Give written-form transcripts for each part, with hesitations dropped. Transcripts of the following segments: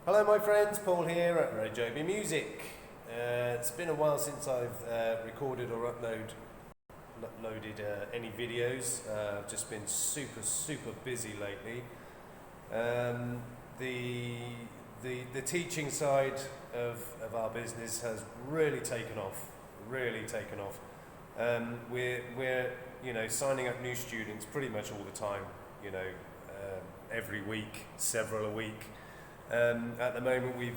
Hello my friends, Paul here at RoJoBe Music. It's been a while since I've recorded or uploaded any videos. I've just been super busy lately. The teaching side of our business has really taken off. We're signing up new students pretty much all the time. Every week, several a week. At the moment we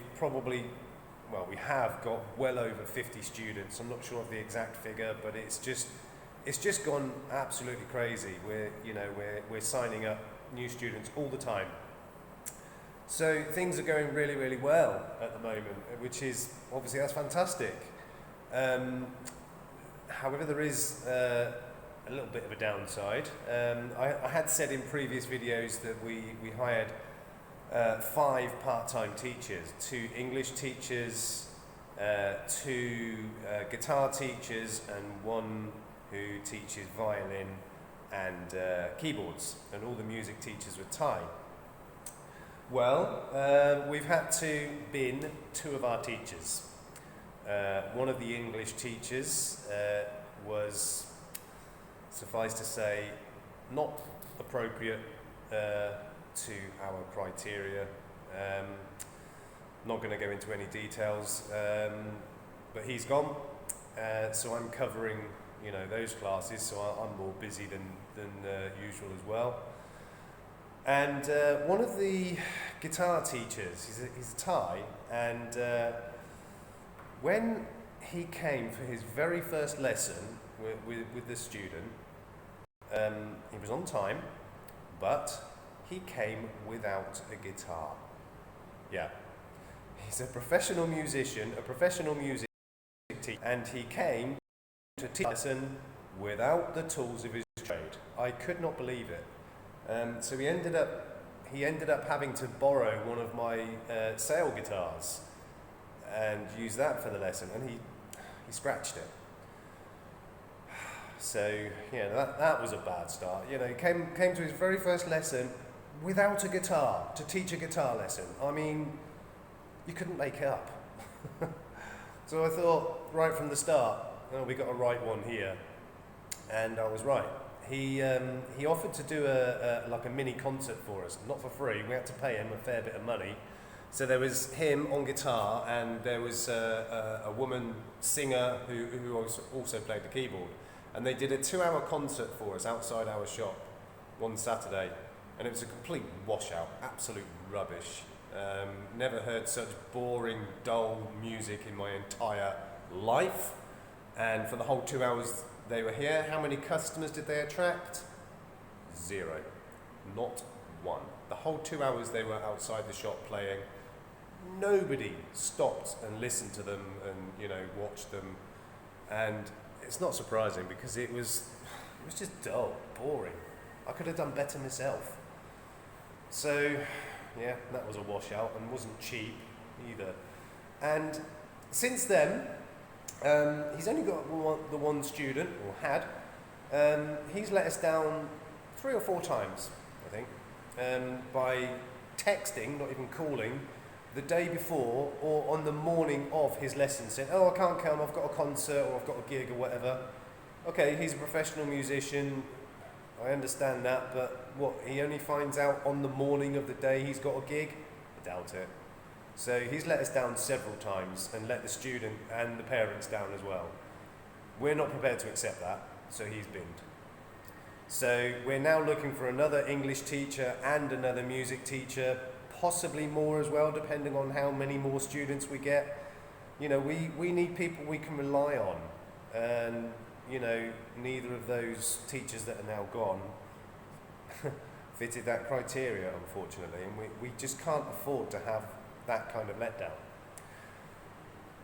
have got well over 50 students. I'm not sure of the exact figure, but it's just gone absolutely crazy. We're signing up new students all the time. So things are going really well at the moment, which is obviously that's fantastic. However, there is a little bit of a downside. I had said in previous videos that we hired 5 part-time teachers, 2 English teachers, 2 guitar teachers, and 1 who teaches violin and keyboards, and all the music teachers were Thai. Well, we've had to bin 2 of our teachers. One of the English teachers was, suffice to say, not appropriate to our criteria. Not going to go into any details, but he's gone, so I'm covering those classes, so I'm more busy than usual as well. And one of the guitar teachers, he's a Thai, and when he came for his very first lesson with the student, he was on time, but he came without a guitar. Yeah. He's a professional musician, a professional music teacher, and he came to teach a lesson without the tools of his trade. I could not believe it. So he ended up having to borrow one of my sale guitars and use that for the lesson, and he scratched it. So that was a bad start. He came to his very first lesson without a guitar to teach a guitar lesson. I mean, you couldn't make it up. So I thought right from the start, we got a right one here, and I was right. He offered to do a mini concert for us, not for free. We had to pay him a fair bit of money. So there was him on guitar, and there was a woman singer who also played the keyboard, and they did a 2-hour concert for us outside our shop one Saturday. And it was a complete washout, absolute rubbish. Never heard such boring, dull music in my entire life. And for the whole 2 hours they were here, how many customers did they attract? 0. Not one. The whole 2 hours they were outside the shop playing, nobody stopped and listened to them and watched them. And it's not surprising, because it was just dull, boring. I could have done better myself. So, yeah, that was a washout, and wasn't cheap either. And since then, he's only got the one student, or had. He's let us down 3 or 4 times, I think, by texting, not even calling, the day before or on the morning of his lesson, saying, "Oh, I can't come, I've got a concert or I've got a gig or whatever." Okay, he's a professional musician, I understand that, but what, he only finds out on the morning of the day he's got a gig? I doubt it. So he's let us down several times, and let the student and the parents down as well. We're not prepared to accept that, so he's binned. So we're now looking for another English teacher and another music teacher, possibly more as well, depending on how many more students we get. We need people we can rely on, and neither of those teachers that are now gone fitted that criteria, unfortunately, and we just can't afford to have that kind of letdown.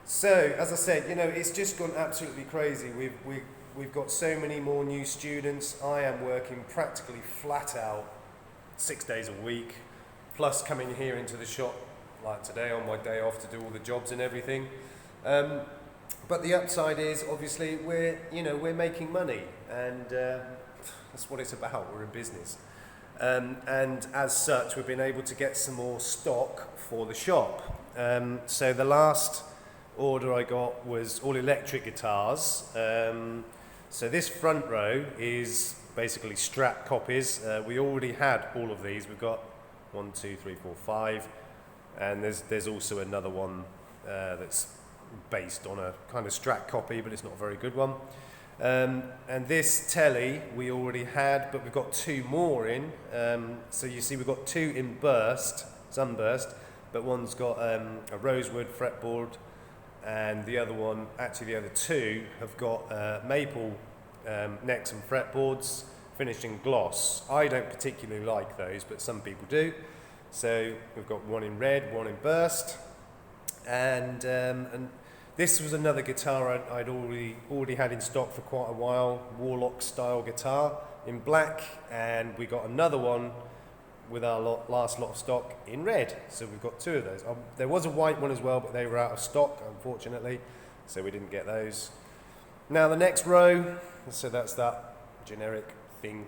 So, as I said, it's just gone absolutely crazy. We've got so many more new students. I am working practically flat out 6 days a week, plus coming here into the shop like today on my day off to do all the jobs and everything. But the upside is, obviously, we're making money, and that's what it's about. We're in business. And as such, we've been able to get some more stock for the shop. So the last order I got was all electric guitars. So this front row is basically Strat copies. We already had all of these. We've got 1, 2, 3, 4, 5, and there's also another one that's based on a kind of Strat copy, but it's not a very good one. And this telly we already had, but we've got 2 more in. So you see we've got 2 in sunburst, but one's got a rosewood fretboard, and the other one, actually the other 2, have got maple necks and fretboards finished in gloss. I don't particularly like those, but some people do. So we've got one in red, one in burst, and this was another guitar I'd already had in stock for quite a while, Warlock style guitar in black, and we got another one with our last lot of stock in red. So we've got 2 of those. There was a white one as well, but they were out of stock, unfortunately, so we didn't get those. Now the next row, so that's that generic thing.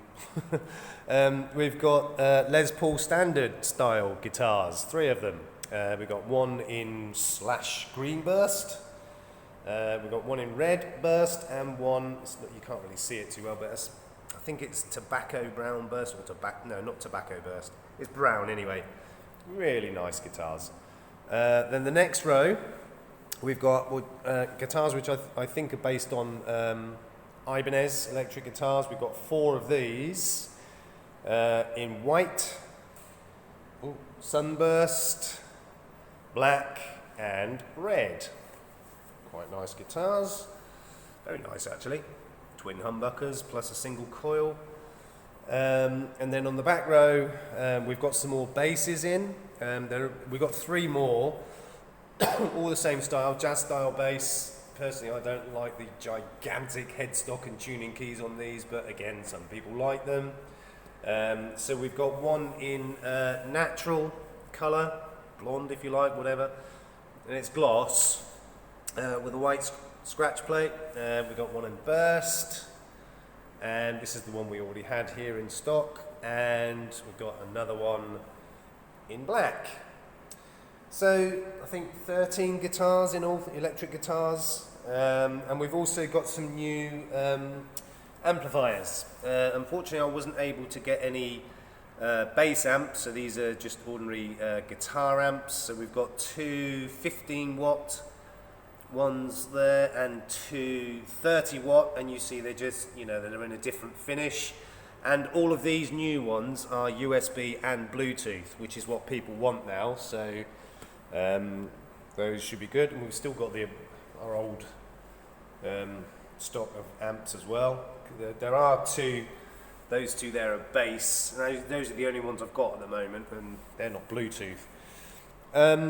We've got Les Paul standard style guitars, 3 of them. We've got one in slash green burst. We've got one in red burst and one, you can't really see it too well, but I think it's tobacco brown burst, or no, not tobacco burst. It's brown anyway. Really nice guitars. Then the next row, we've got guitars which I think are based on Ibanez electric guitars. We've got 4 of these in white, sunburst, black and red. Quite nice guitars, very nice actually. Twin humbuckers plus a single coil. And then on the back row, we've got some more basses in. We've got 3 more, all the same style, jazz style bass. Personally, I don't like the gigantic headstock and tuning keys on these, but again, some people like them. So we've got one in natural colour, blonde if you like, whatever, and it's gloss with a white scratch plate. We've got one in burst, and this is the one we already had here in stock, and we've got another one in black. So I think 13 guitars in all, electric guitars, and we've also got some new amplifiers. Unfortunately, I wasn't able to get any bass amps, so these are just ordinary guitar amps. So we've got 2 15-watt ones there and 2 30-watt, and you see they're just, they're in a different finish. And all of these new ones are USB and Bluetooth, which is what people want now. So those should be good. And we've still got our old stock of amps as well. There are 2. Those 2 there are bass. Those are the only ones I've got at the moment, and they're not Bluetooth.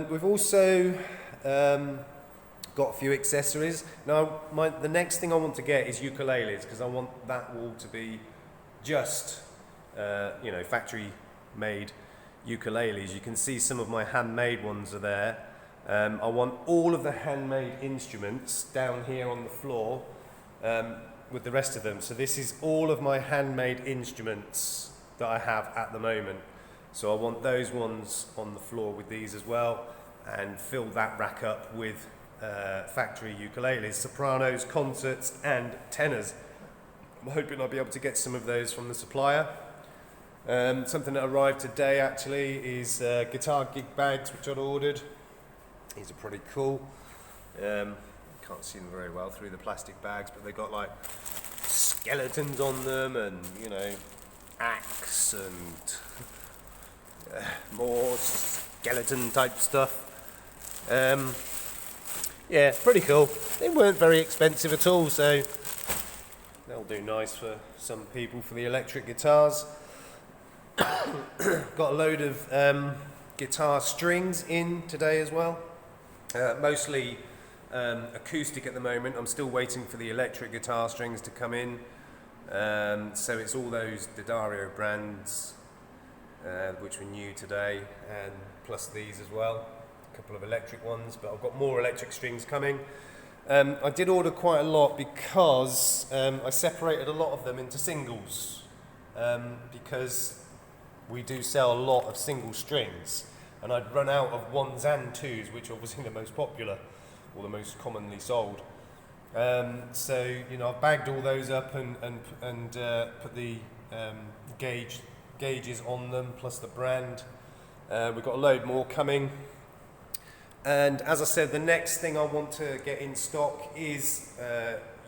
We've also got a few accessories. Now, the next thing I want to get is ukuleles, because I want that wall to be just, factory-made ukuleles. You can see some of my handmade ones are there. I want all of the handmade instruments down here on the floor with the rest of them. So this is all of my handmade instruments that I have at the moment. So I want those ones on the floor with these as well, and fill that rack up with factory ukuleles, sopranos, concerts and tenors. I'm hoping I'll be able to get some of those from the supplier. Something that arrived today actually is guitar gig bags, which I'd ordered. These are pretty cool. Can't see them very well through the plastic bags, but they've got like skeletons on them, and axe and more skeleton type stuff. Yeah, pretty cool. They weren't very expensive at all, so they'll do nice for some people for the electric guitars. Got a load of guitar strings in today as well. Mostly acoustic at the moment. I'm still waiting for the electric guitar strings to come in. So it's all those D'Addario brands, which were new today, and plus these as well. A couple of electric ones, but I've got more electric strings coming. I did order quite a lot because I separated a lot of them into singles, because we do sell a lot of single strings, and I'd run out of ones and twos, which are obviously the most popular or the most commonly sold. So I've bagged all those up and put the gauges on them, plus the brand. We've got a load more coming. And as I said, the next thing I want to get in stock is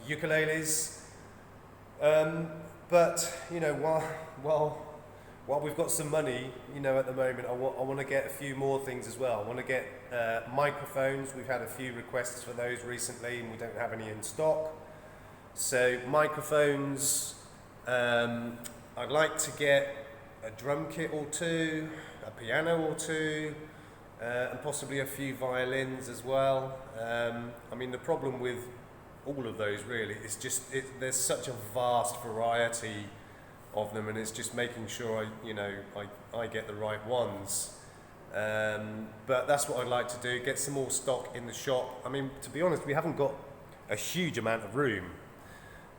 ukuleles. But while we've got some money, at the moment, I want to get a few more things as well. I want to get microphones. We've had a few requests for those recently, and we don't have any in stock. So microphones. I'd like to get a drum kit or two, a piano or two, and possibly a few violins as well. The problem with all of those really is just there's such a vast variety of them, and it's just making sure I get the right ones. But that's what I'd like to do, get some more stock in the shop. To be honest, we haven't got a huge amount of room.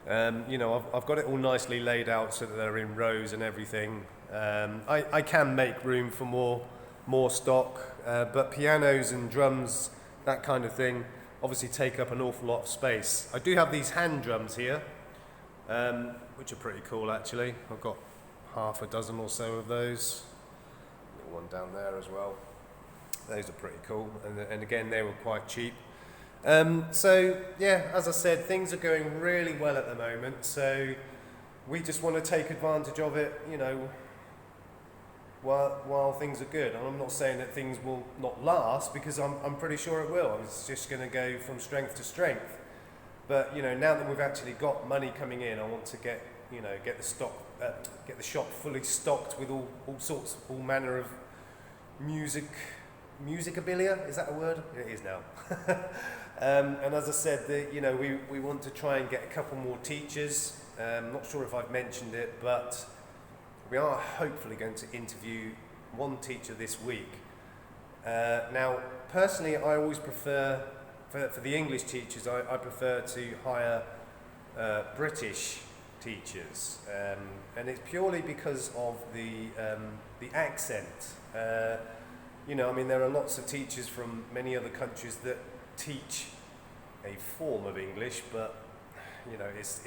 I've got it all nicely laid out so that they're in rows and everything. I can make room for more stock, but pianos and drums, that kind of thing, obviously take up an awful lot of space. I do have these hand drums here, which are pretty cool actually. I've got half a dozen or so of those. Got one down there as well. Those are pretty cool, and again, they were quite cheap. So yeah, as I said, things are going really well at the moment, so we just want to take advantage of it, while things are good. And I'm not saying that things will not last, because I'm pretty sure it will. It's just going to go from strength to strength. But now that we've actually got money coming in, I want to get the stock, get the shop fully stocked with all manner of musicabilia. Is that a word? It is now. And as I said, we want to try and get a couple more teachers. I'm not sure if I've mentioned it, but we are hopefully going to interview one teacher this week. Now, personally, I always prefer, for the English teachers, I prefer to hire British teachers, and it's purely because of the accent. There are lots of teachers from many other countries that teach a form of English, but it's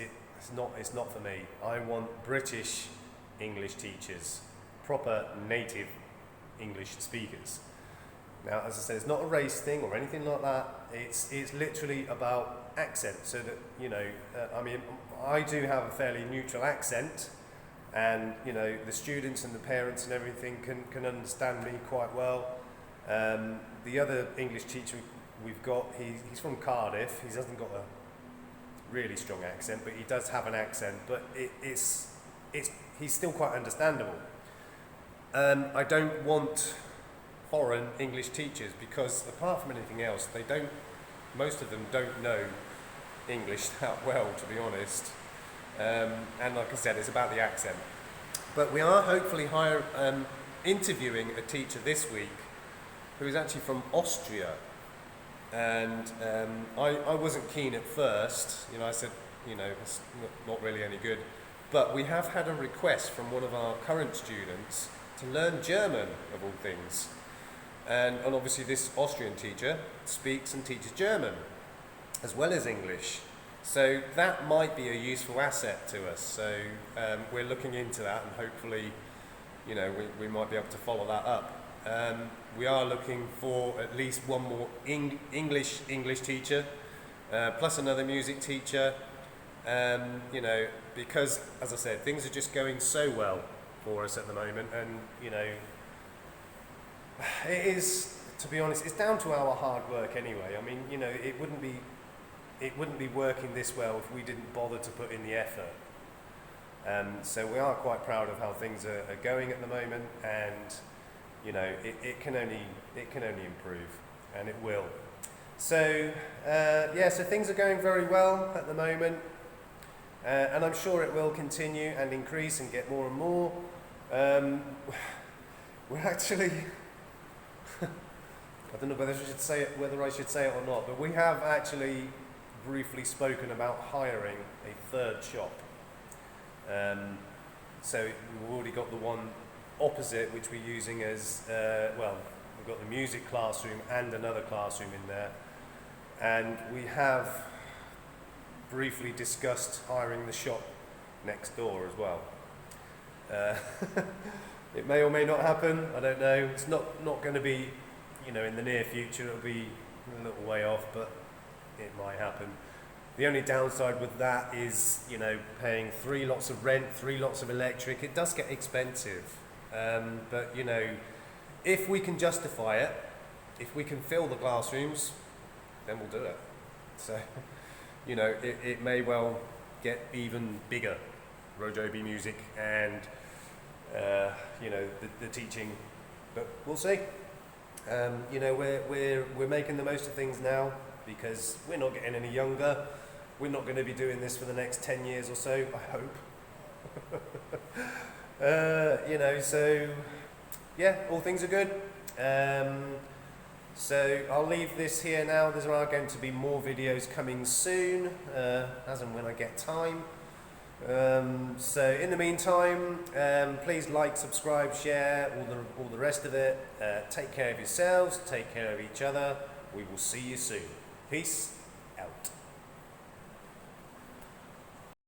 not for me. I want British English teachers, proper native English speakers. Now, as I said, it's not a race thing or anything like that. It's literally about accent, so that I do have a fairly neutral accent, and the students and the parents and everything can understand me quite well. The other English teacher we've got, he's from Cardiff. He hasn't got a really strong accent, but he does have an accent. But he's still quite understandable. I don't want foreign English teachers, because apart from anything else, most of them don't know English that well, to be honest. And like I said, it's about the accent. But we are hopefully interviewing a teacher this week who is actually from Austria. And I wasn't keen at first. I said, it's not really any good. But we have had a request from one of our current students to learn German, of all things. And obviously this Austrian teacher speaks and teaches German, as well as English. So that might be a useful asset to us. So we're looking into that, and hopefully, we might be able to follow that up. We are looking for at least one more English teacher, plus another music teacher. Because, as I said, things are just going so well for us at the moment, and it is, to be honest, it's down to our hard work anyway. It wouldn't be working this well if we didn't bother to put in the effort. So we are quite proud of how things are going at the moment, and it can only improve, and it will. So so things are going very well at the moment, and I'm sure it will continue and increase and get more and more. We're actually I don't know whether I should say it or not, but we have actually briefly spoken about hiring a third shop. So we've already got the one opposite, which we're using as, well, we've got the music classroom and another classroom in there. And we have briefly discussed hiring the shop next door as well. It may or may not happen, I don't know. It's not going to be, you know, in the near future. It'll be a little way off, but it might happen. The only downside with that is, you know, paying 3 lots of rent, 3 lots of electric. It does get expensive, but you know, if we can justify it, if we can fill the classrooms, then we'll do it. So, you know, it may well get even bigger, RoJoBe Music and you know, the teaching, but we'll see. You know, we're making the most of things now because we're not getting any younger. We're not going to be doing this for the next 10 years or so, I hope. You know, so yeah, all things are good. So I'll leave this here now. There are going to be more videos coming soon, as and when I get time. So in the meantime, please like, subscribe, share, all the rest of it. Take care of yourselves, take care of each other. We will see you soon. Peace out.